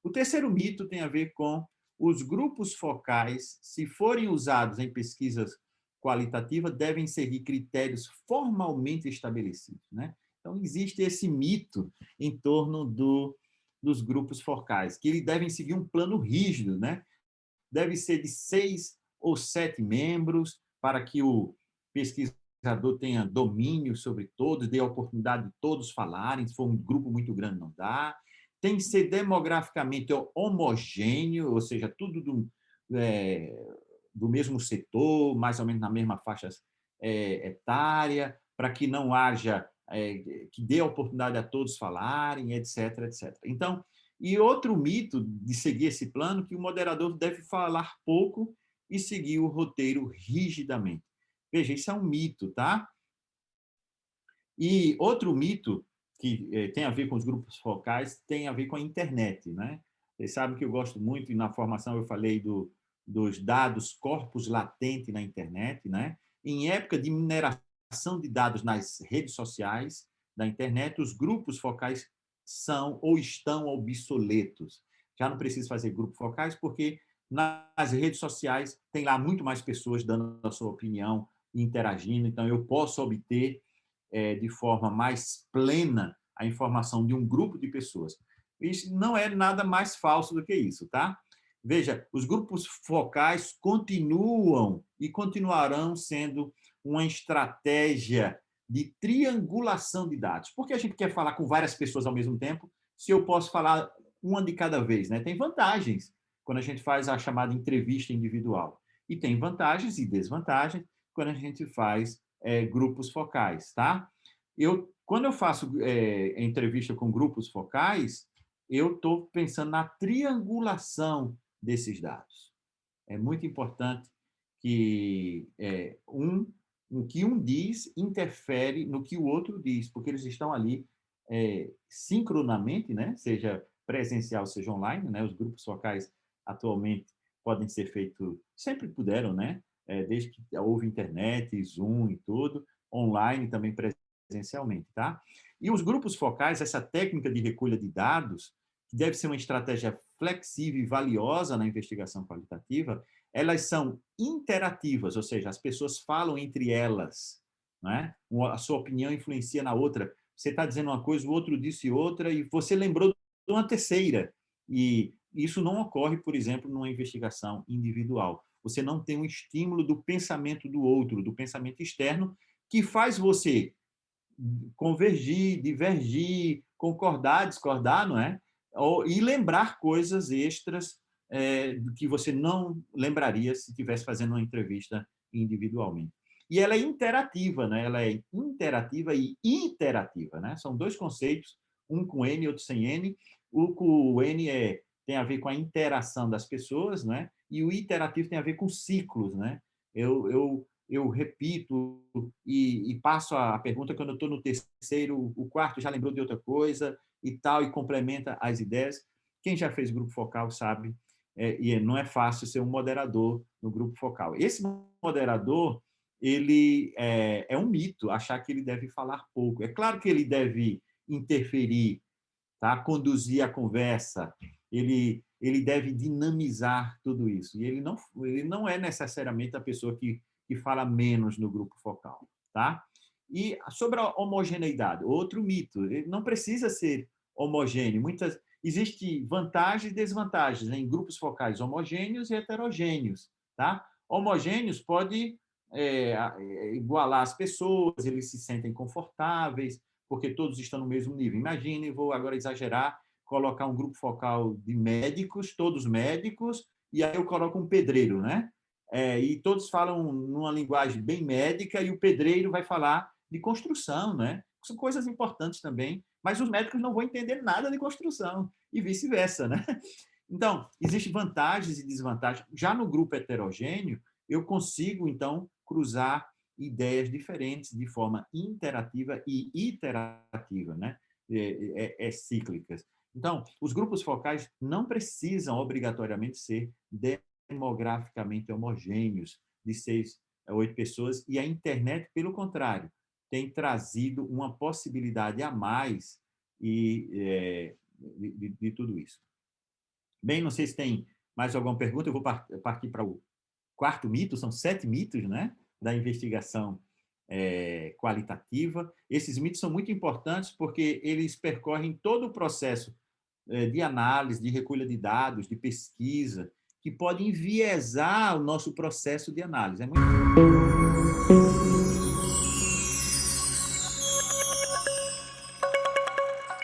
O terceiro mito tem a ver com os grupos focais, se forem usados em pesquisas qualitativas, devem seguir critérios formalmente estabelecidos, né? Então, existe esse mito em torno dos grupos focais, que eles devem seguir um plano rígido, né? Deve ser de 6 ou 7 membros para que o pesquisador tenha domínio sobre todos, dê a oportunidade de todos falarem, se for um grupo muito grande não dá. Tem que ser demograficamente homogêneo, ou seja, tudo do mesmo setor, mais ou menos na mesma faixa etária, para que não haja, que dê a oportunidade a todos falarem, etc, etc. Então, e outro mito de seguir esse plano, que o moderador deve falar pouco e seguir o roteiro rigidamente. Veja, isso é um mito, tá? E outro mito que tem a ver com os grupos focais tem a ver com a internet, né? Vocês sabem que eu gosto muito, e na formação eu falei dos dados corpus latente na internet, né? Em época de mineração de dados nas redes sociais da internet, os grupos focais são ou estão obsoletos. Já não preciso fazer grupos focais porque nas redes sociais tem lá muito mais pessoas dando a sua opinião, interagindo, então eu posso obter de forma mais plena a informação de um grupo de pessoas. Isso não é nada mais falso do que isso, tá? Veja, os grupos focais continuam e continuarão sendo uma estratégia de triangulação de dados. Por que a gente quer falar com várias pessoas ao mesmo tempo, se eu posso falar uma de cada vez, né? Tem vantagens quando a gente faz a chamada entrevista individual. E tem vantagens e desvantagens quando a gente faz grupos focais, tá? Quando eu faço entrevista com grupos focais, eu estou pensando na triangulação desses dados. É muito importante que o que um diz interfere no que o outro diz, porque eles estão ali sincronamente, né? Seja presencial, seja online, né? Os grupos focais atualmente podem ser feitos, sempre puderam, né? Desde que houve internet, Zoom e tudo, online também presencialmente, tá? E os grupos focais, essa técnica de recolha de dados, que deve ser uma estratégia flexível e valiosa na investigação qualitativa, elas são interativas, ou seja, as pessoas falam entre elas, né? A sua opinião influencia na outra. Você está dizendo uma coisa, o outro disse outra, e você lembrou de uma terceira. E isso não ocorre, por exemplo, numa investigação individual. Você não tem um estímulo do pensamento do outro, do pensamento externo, que faz você convergir, divergir, concordar, discordar, não é? E lembrar coisas extras que você não lembraria se estivesse fazendo uma entrevista individualmente. E ela é interativa, né? Ela é interativa e iterativa, né? São dois conceitos, um com N e outro sem N. O com N tem a ver com a interação das pessoas, né? E o iterativo tem a ver com ciclos, né? Eu repito e passo a pergunta quando eu estou no terceiro, o quarto já lembrou de outra coisa e tal, e complementa as ideias. Quem já fez grupo focal sabe, e não é fácil ser um moderador no grupo focal. Esse moderador, ele é um mito, achar que ele deve falar pouco. É claro que ele deve interferir, tá? Conduzir a conversa, ele deve dinamizar tudo isso. E ele não é necessariamente a pessoa que fala menos no grupo focal, tá? E sobre a homogeneidade, outro mito, ele não precisa ser homogêneo. Existem vantagens e desvantagens em grupos focais homogêneos e heterogêneos, tá? Homogêneos pode igualar as pessoas, eles se sentem confortáveis, porque todos estão no mesmo nível. Imagine, vou agora exagerar, colocar um grupo focal de médicos, todos médicos, e aí eu coloco um pedreiro, né? E todos falam numa linguagem bem médica e o pedreiro vai falar de construção, né? São coisas importantes também, mas os médicos não vão entender nada de construção e vice-versa, né? Então, existem vantagens e desvantagens. Já no grupo heterogêneo, eu consigo, então, cruzar ideias diferentes de forma interativa e iterativa, né? Cíclicas. Então, os grupos focais não precisam obrigatoriamente ser demograficamente homogêneos, de 6 a 8 pessoas, e a internet, pelo contrário, tem trazido uma possibilidade a mais de tudo isso. Bem, não sei se tem mais alguma pergunta, eu vou partir para o quarto mito, são 7 mitos, né, da investigação qualitativa. Esses mitos são muito importantes porque eles percorrem todo o processo de análise, de recolha de dados, de pesquisa, que pode enviesar o nosso processo de análise. É muito